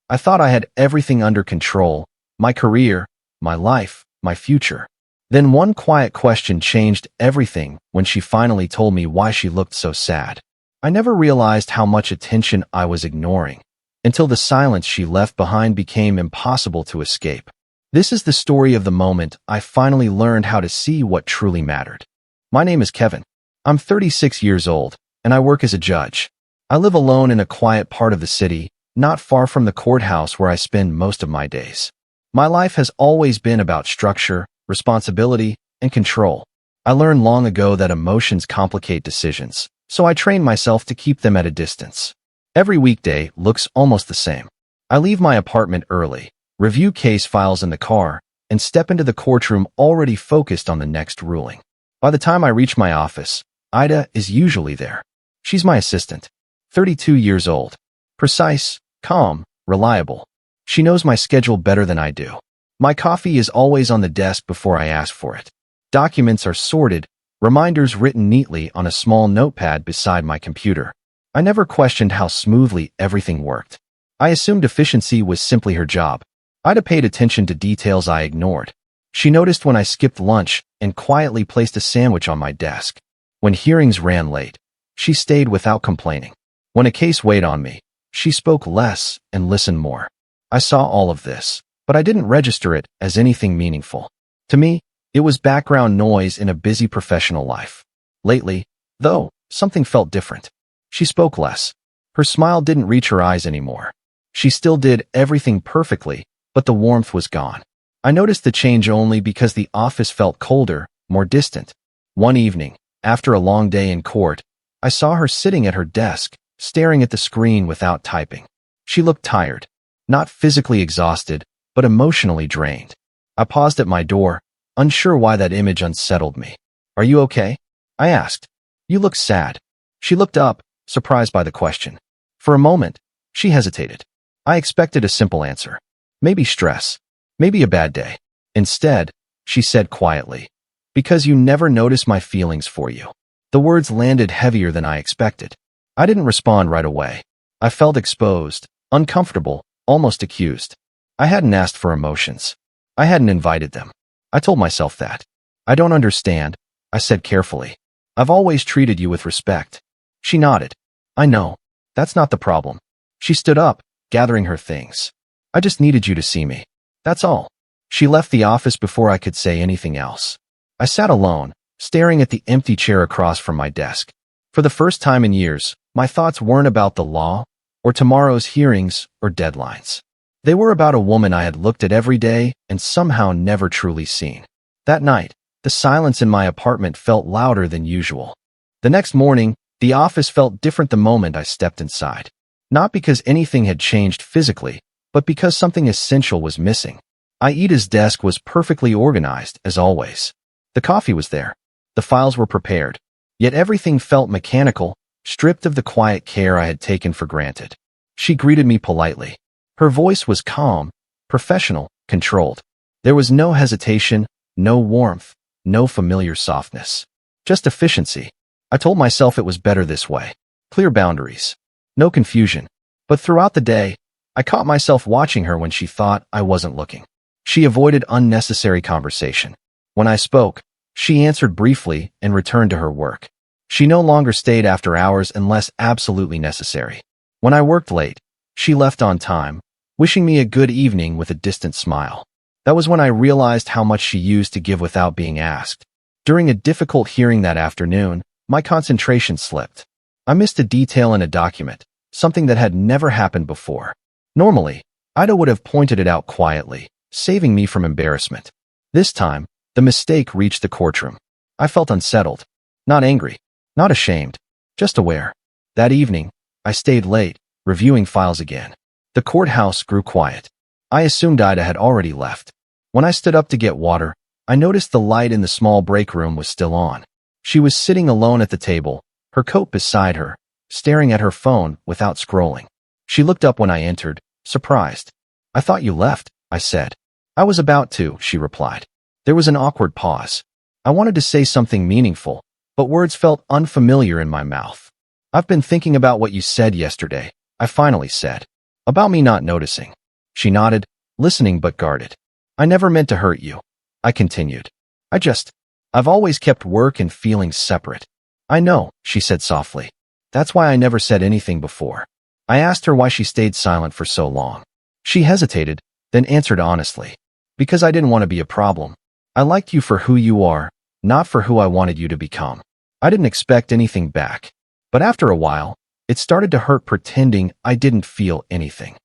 I thought I had everything under control, my career, my life, my future. Then one quiet question changed everything when she finally told me why she looked so sad. I never realized how much attention I was ignoring, until the silence she left behind became impossible to escape. This is the story of the moment I finally learned how to see what truly mattered. My name is Kevin. I'm 36 years old, and I work as a judge. I live alone in a quiet part of the city, not far from the courthouse where I spend most of my days. My life has always been about structure, responsibility, and control. I learned long ago that emotions complicate decisions, so I trained myself to keep them at a distance. Every weekday looks almost the same. I leave my apartment early, review case files in the car, and step into the courtroom already focused on the next ruling. By the time I reach my office, Ida is usually there. She's my assistant, 32 years old, precise, calm, reliable. She knows my schedule better than I do. My coffee is always on the desk before I ask for it. Documents are sorted, reminders written neatly on a small notepad beside my computer. I never questioned how smoothly everything worked. I assumed efficiency was simply her job. Ida paid attention to details I ignored. She noticed when I skipped lunch and quietly placed a sandwich on my desk. When hearings ran late, she stayed without complaining. When a case weighed on me, she spoke less and listened more. I saw all of this, but I didn't register it as anything meaningful. To me, it was background noise in a busy professional life. Lately, though, something felt different. She spoke less. Her smile didn't reach her eyes anymore. She still did everything perfectly, but the warmth was gone. I noticed the change only because the office felt colder, more distant. One evening, after a long day in court, I saw her sitting at her desk, staring at the screen without typing. She looked tired, not physically exhausted, but emotionally drained. I paused at my door, unsure why that image unsettled me. "Are you okay?" I asked. "You look sad." She looked up, surprised by the question. For a moment, she hesitated. I expected a simple answer. Maybe stress. Maybe a bad day. Instead, she said quietly, "Because you never notice my feelings for you." The words landed heavier than I expected. I didn't respond right away. I felt exposed, uncomfortable, almost accused. I hadn't asked for emotions. I hadn't invited them. I told myself that. "I don't understand," I said carefully. "I've always treated you with respect." She nodded. "I know. That's not the problem." She stood up, gathering her things. "I just needed you to see me. That's all." She left the office before I could say anything else. I sat alone, staring at the empty chair across from my desk. For the first time in years, my thoughts weren't about the law, or tomorrow's hearings, or deadlines. They were about a woman I had looked at every day and somehow never truly seen. That night, the silence in my apartment felt louder than usual. The next morning, the office felt different the moment I stepped inside. Not because anything had changed physically, but because something essential was missing. Aida's desk was perfectly organized, as always. The coffee was there. The files were prepared. Yet everything felt mechanical, stripped of the quiet care I had taken for granted. She greeted me politely. Her voice was calm, professional, controlled. There was no hesitation, no warmth, no familiar softness. Just efficiency. I told myself it was better this way. Clear boundaries. No confusion. But throughout the day, I caught myself watching her when she thought I wasn't looking. She avoided unnecessary conversation. When I spoke, she answered briefly and returned to her work. She no longer stayed after hours unless absolutely necessary. When I worked late, she left on time, wishing me a good evening with a distant smile. That was when I realized how much she used to give without being asked. During a difficult hearing that afternoon, my concentration slipped. I missed a detail in a document, something that had never happened before. Normally, Ida would have pointed it out quietly, saving me from embarrassment. This time, the mistake reached the courtroom. I felt unsettled. Not angry. Not ashamed. Just aware. That evening, I stayed late, reviewing files again. The courthouse grew quiet. I assumed Ida had already left. When I stood up to get water, I noticed the light in the small break room was still on. She was sitting alone at the table, her coat beside her, staring at her phone without scrolling. She looked up when I entered, surprised. "I thought you left," I said. "I was about to," she replied. There was an awkward pause. I wanted to say something meaningful, but words felt unfamiliar in my mouth. "I've been thinking about what you said yesterday," I finally said. About me not noticing. She nodded, listening but guarded. I never meant to hurt you. I continued. I've always kept work and feelings separate. I know, she said softly. That's why I never said anything before. I asked her why she stayed silent for so long. She hesitated, then answered honestly. Because I didn't want to be a problem. I liked you for who you are, not for who I wanted you to become. I didn't expect anything back. But after a while, it started to hurt pretending I didn't feel anything.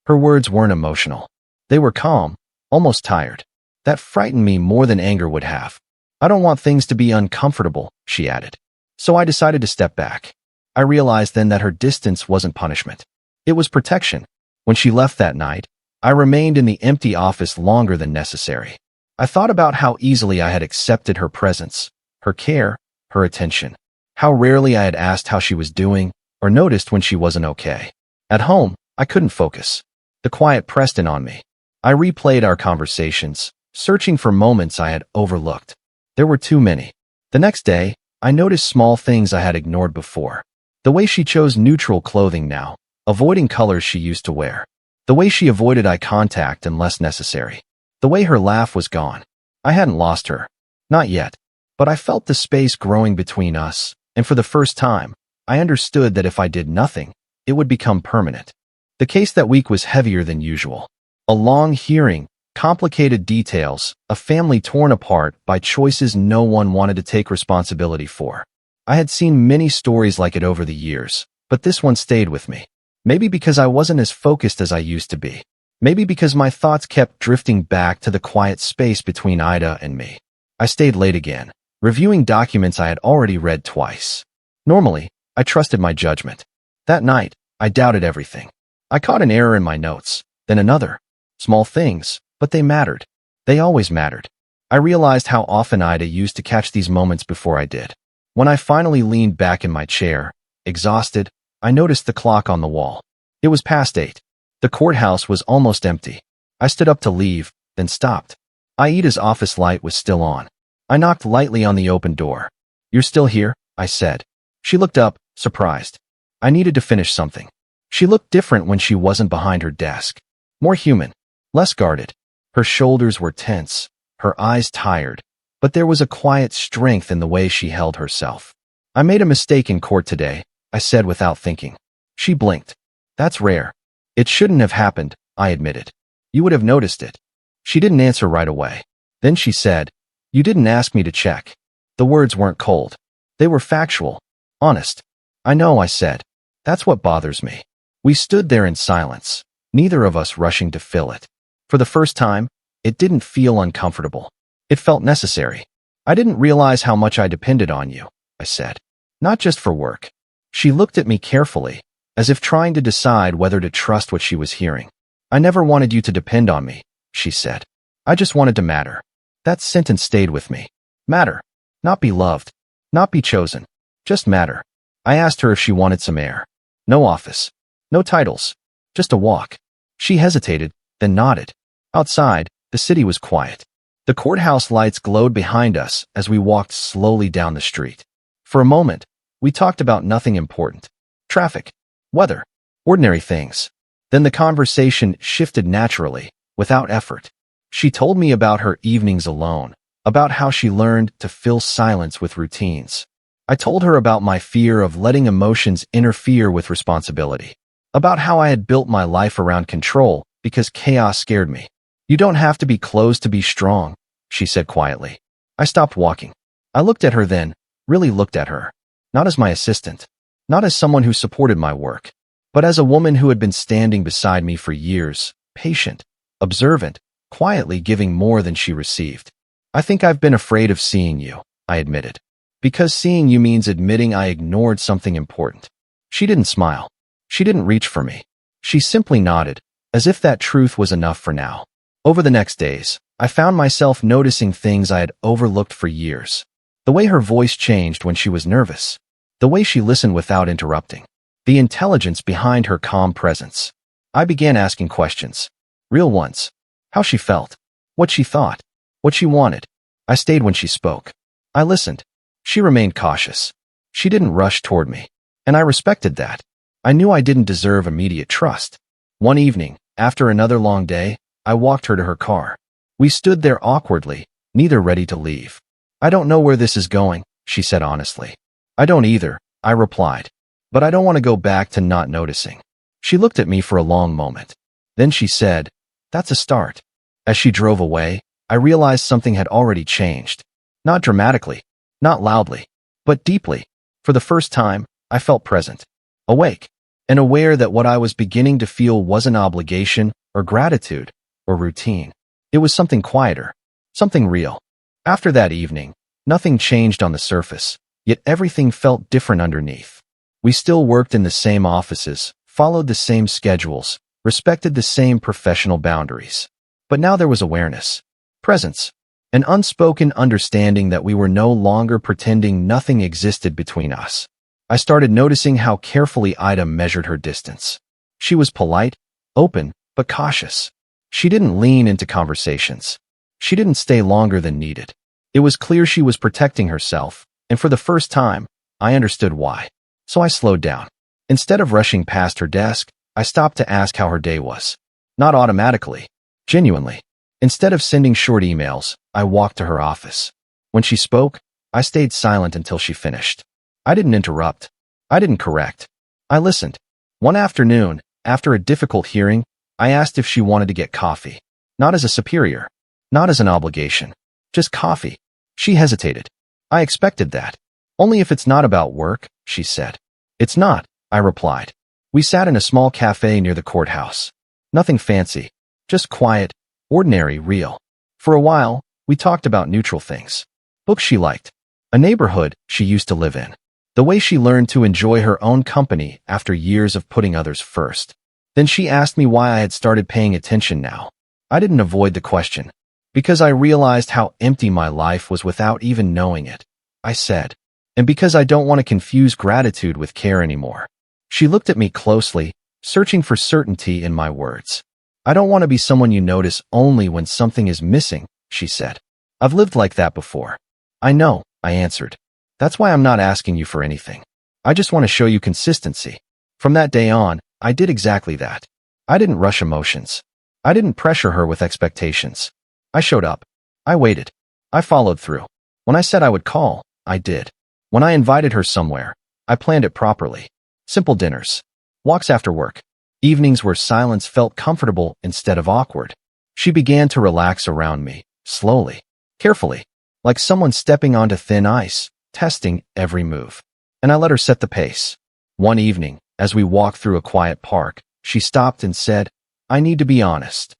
Her words weren't emotional. They were calm, almost tired. That frightened me more than anger would have. I don't want things to be uncomfortable, she added. So I decided to step back. I realized then that her distance wasn't punishment. It was protection. When she left that night, I remained in the empty office longer than necessary. I thought about how easily I had accepted her presence, her care, her attention. How rarely I had asked how she was doing or noticed when she wasn't okay. At home, I couldn't focus. The quiet pressed in on me. I replayed our conversations, searching for moments I had overlooked. There were too many. The next day, I noticed small things I had ignored before. The way she chose neutral clothing now, avoiding colors she used to wear. The way she avoided eye contact unless necessary. The way her laugh was gone. I hadn't lost her. Not yet. But I felt the space growing between us, and for the first time, I understood that if I did nothing, it would become permanent. The case that week was heavier than usual. A long hearing, complicated details, a family torn apart by choices no one wanted to take responsibility for. I had seen many stories like it over the years, but this one stayed with me. Maybe because I wasn't as focused as I used to be. Maybe because my thoughts kept drifting back to the quiet space between Ida and me. I stayed late again, reviewing documents I had already read twice. Normally, I trusted my judgment. That night, I doubted everything. I caught an error in my notes, then another. Small things, but they mattered. They always mattered. I realized how often Ida used to catch these moments before I did. When I finally leaned back in my chair, exhausted, I noticed the clock on the wall. It was past 8. The courthouse was almost empty. I stood up to leave, then stopped. Aida's office light was still on. I knocked lightly on the open door. "You're still here?" I said. She looked up, surprised. I needed to finish something. She looked different when she wasn't behind her desk. More human, less guarded. Her shoulders were tense, her eyes tired, but there was a quiet strength in the way she held herself. "I made a mistake in court today," I said without thinking. She blinked. "That's rare." "It shouldn't have happened," I admitted. "You would have noticed it." She didn't answer right away. Then she said, "You didn't ask me to check." The words weren't cold. They were factual, honest. "I know," I said. "That's what bothers me." We stood there in silence, neither of us rushing to fill it. For the first time, it didn't feel uncomfortable. It felt necessary. "I didn't realize how much I depended on you," I said. "Not just for work." She looked at me carefully, as if trying to decide whether to trust what she was hearing. "I never wanted you to depend on me," she said. "I just wanted to matter." That sentence stayed with me. Matter. Not be loved. Not be chosen. Just matter. I asked her if she wanted some air. No office. No titles. Just a walk. She hesitated, then nodded. Outside, the city was quiet. The courthouse lights glowed behind us as we walked slowly down the street. For a moment, we talked about nothing important. Traffic. Weather. Ordinary things. Then the conversation shifted naturally, without effort. She told me about her evenings alone, about how she learned to fill silence with routines. I told her about my fear of letting emotions interfere with responsibility, about how I had built my life around control because chaos scared me. "You don't have to be closed to be strong," she said quietly. I stopped walking. I looked at her then, really looked at her. Not as my assistant, not as someone who supported my work, but as a woman who had been standing beside me for years, patient, observant, quietly giving more than she received. "I think I've been afraid of seeing you," I admitted. "Because seeing you means admitting I ignored something important." She didn't smile. She didn't reach for me. She simply nodded, as if that truth was enough for now. Over the next days, I found myself noticing things I had overlooked for years. The way her voice changed when she was nervous. The way she listened without interrupting. The intelligence behind her calm presence. I began asking questions. Real ones. How she felt. What she thought. What she wanted. I stayed when she spoke. I listened. She remained cautious. She didn't rush toward me. And I respected that. I knew I didn't deserve immediate trust. One evening, after another long day, I walked her to her car. We stood there awkwardly, neither ready to leave. "I don't know where this is going," she said honestly. "I don't either," I replied. "But I don't want to go back to not noticing." She looked at me for a long moment. Then she said, "That's a start." As she drove away, I realized something had already changed. Not dramatically, not loudly, but deeply. For the first time, I felt present, awake, and aware that what I was beginning to feel wasn't obligation or gratitude or routine. It was something quieter, something real. After that evening, nothing changed on the surface, yet everything felt different underneath. We still worked in the same offices, followed the same schedules, respected the same professional boundaries. But now there was awareness, presence, an unspoken understanding that we were no longer pretending nothing existed between us. I started noticing how carefully Ida measured her distance. She was polite, open, but cautious. She didn't lean into conversations. She didn't stay longer than needed. It was clear she was protecting herself, and for the first time, I understood why. So I slowed down. Instead of rushing past her desk, I stopped to ask how her day was. Not automatically, genuinely. Instead of sending short emails, I walked to her office. When she spoke, I stayed silent until she finished. I didn't interrupt. I didn't correct. I listened. One afternoon, after a difficult hearing, I asked if she wanted to get coffee. Not as a superior. Not as an obligation. Just coffee. She hesitated. I expected that. "Only if it's not about work," she said. "It's not," I replied. We sat in a small cafe near the courthouse. Nothing fancy. Just quiet, ordinary, real. For a while, we talked about neutral things. Books she liked. A neighborhood she used to live in. The way she learned to enjoy her own company after years of putting others first. Then she asked me why I had started paying attention now. I didn't avoid the question. Because I realized how empty my life was without even knowing it, I said. And because I don't want to confuse gratitude with care anymore. She looked at me closely, searching for certainty in my words. "I don't want to be someone you notice only when something is missing," she said. "I've lived like that before." "I know," I answered. "That's why I'm not asking you for anything. I just want to show you consistency." From that day on, I did exactly that. I didn't rush emotions. I didn't pressure her with expectations. I showed up. I waited. I followed through. When I said I would call, I did. When I invited her somewhere, I planned it properly. Simple dinners. Walks after work. Evenings where silence felt comfortable instead of awkward. She began to relax around me, slowly, carefully, like someone stepping onto thin ice, testing every move. And I let her set the pace. One evening, as we walked through a quiet park, she stopped and said, "I need to be honest."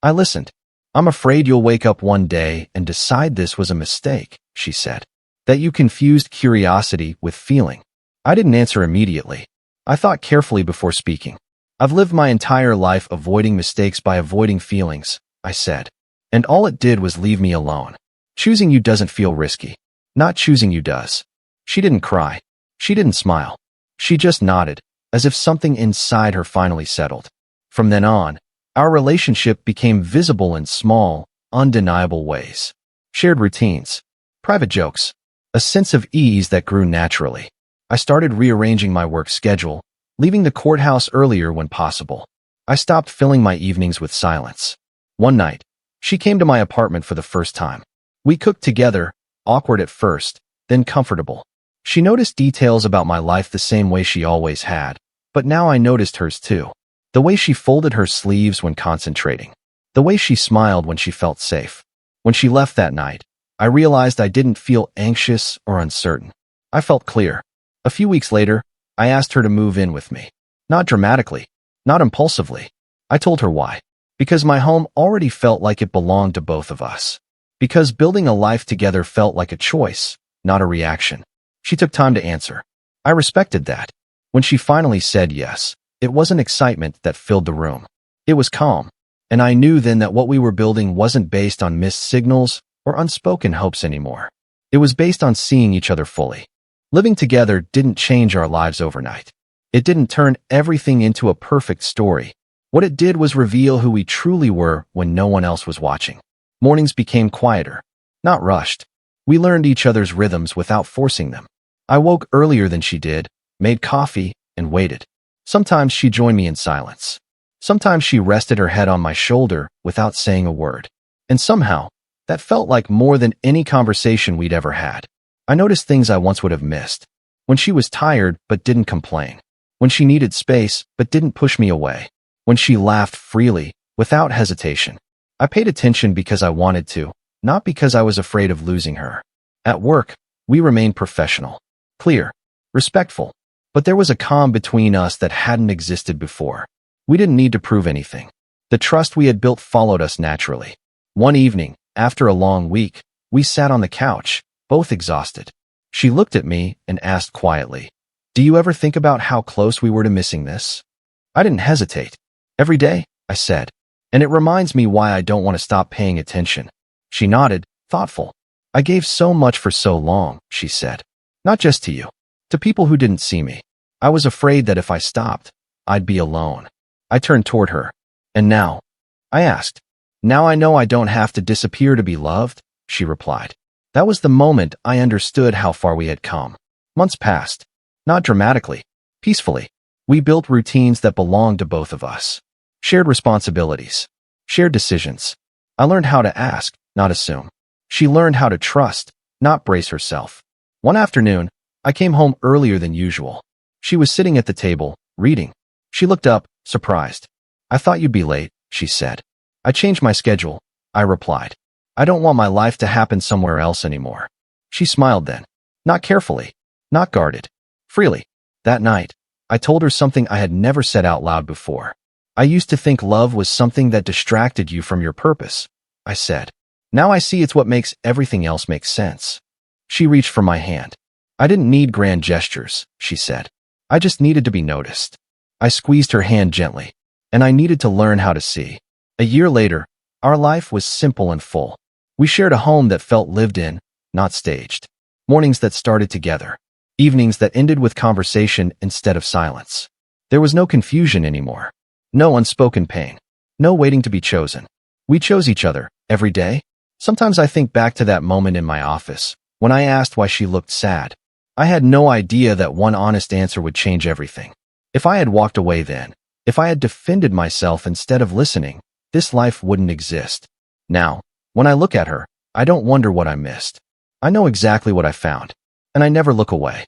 I listened. "I'm afraid you'll wake up one day and decide this was a mistake," she said. "That you confused curiosity with feeling." I didn't answer immediately. I thought carefully before speaking. "I've lived my entire life avoiding mistakes by avoiding feelings," I said. "And all it did was leave me alone. Choosing you doesn't feel risky. Not choosing you does." She didn't cry. She didn't smile. She just nodded, as if something inside her finally settled. From then on, our relationship became visible in small, undeniable ways. Shared routines, private jokes, a sense of ease that grew naturally. I started rearranging my work schedule, leaving the courthouse earlier when possible. I stopped filling my evenings with silence. One night, she came to my apartment for the first time. We cooked together, awkward at first, then comfortable. She noticed details about my life the same way she always had, but now I noticed hers too. The way she folded her sleeves when concentrating. The way she smiled when she felt safe. When she left that night, I realized I didn't feel anxious or uncertain. I felt clear. A few weeks later, I asked her to move in with me. Not dramatically, not impulsively. I told her why. Because my home already felt like it belonged to both of us. Because building a life together felt like a choice, not a reaction. She took time to answer. I respected that. When she finally said yes, it wasn't excitement that filled the room. It was calm. And I knew then that what we were building wasn't based on missed signals or unspoken hopes anymore. It was based on seeing each other fully. Living together didn't change our lives overnight. It didn't turn everything into a perfect story. What it did was reveal who we truly were when no one else was watching. Mornings became quieter, not rushed. We learned each other's rhythms without forcing them. I woke earlier than she did, made coffee, and waited. Sometimes she joined me in silence. Sometimes she rested her head on my shoulder without saying a word. And somehow, that felt like more than any conversation we'd ever had. I noticed things I once would have missed. When she was tired but didn't complain. When she needed space but didn't push me away. When she laughed freely, without hesitation. I paid attention because I wanted to, not because I was afraid of losing her. At work, we remained professional, clear, respectful, but there was a calm between us that hadn't existed before. We didn't need to prove anything. The trust we had built followed us naturally. One evening, after a long week, we sat on the couch, both exhausted. She looked at me and asked quietly, "Do you ever think about how close we were to missing this?" I didn't hesitate. "Every day," I said. "And it reminds me why I don't want to stop paying attention." She nodded, thoughtful. "I gave so much for so long," she said. "Not just to you. To people who didn't see me. I was afraid that if I stopped, I'd be alone." I turned toward her. "And now?" I asked. "Now I know I don't have to disappear to be loved," she replied. That was the moment I understood how far we had come. Months passed. Not dramatically. Peacefully. We built routines that belonged to both of us. Shared responsibilities. Shared decisions. I learned how to ask, not assume. She learned how to trust, not brace herself. One afternoon, I came home earlier than usual. She was sitting at the table, reading. She looked up, surprised. "I thought you'd be late," she said. "I changed my schedule," I replied. "I don't want my life to happen somewhere else anymore." She smiled then. Not carefully. Not guarded. Freely. That night, I told her something I had never said out loud before. "I used to think love was something that distracted you from your purpose," I said. "Now I see it's what makes everything else make sense." She reached for my hand. "I didn't need grand gestures," she said. "I just needed to be noticed." I squeezed her hand gently, and I needed to learn how to see. A year later, our life was simple and full. We shared a home that felt lived in, not staged. Mornings that started together. Evenings that ended with conversation instead of silence. There was no confusion anymore. No unspoken pain. No waiting to be chosen. We chose each other, every day. Sometimes I think back to that moment in my office, when I asked why she looked sad. I had no idea that one honest answer would change everything. If I had walked away then, if I had defended myself instead of listening, this life wouldn't exist. Now, when I look at her, I don't wonder what I missed. I know exactly what I found, and I never look away.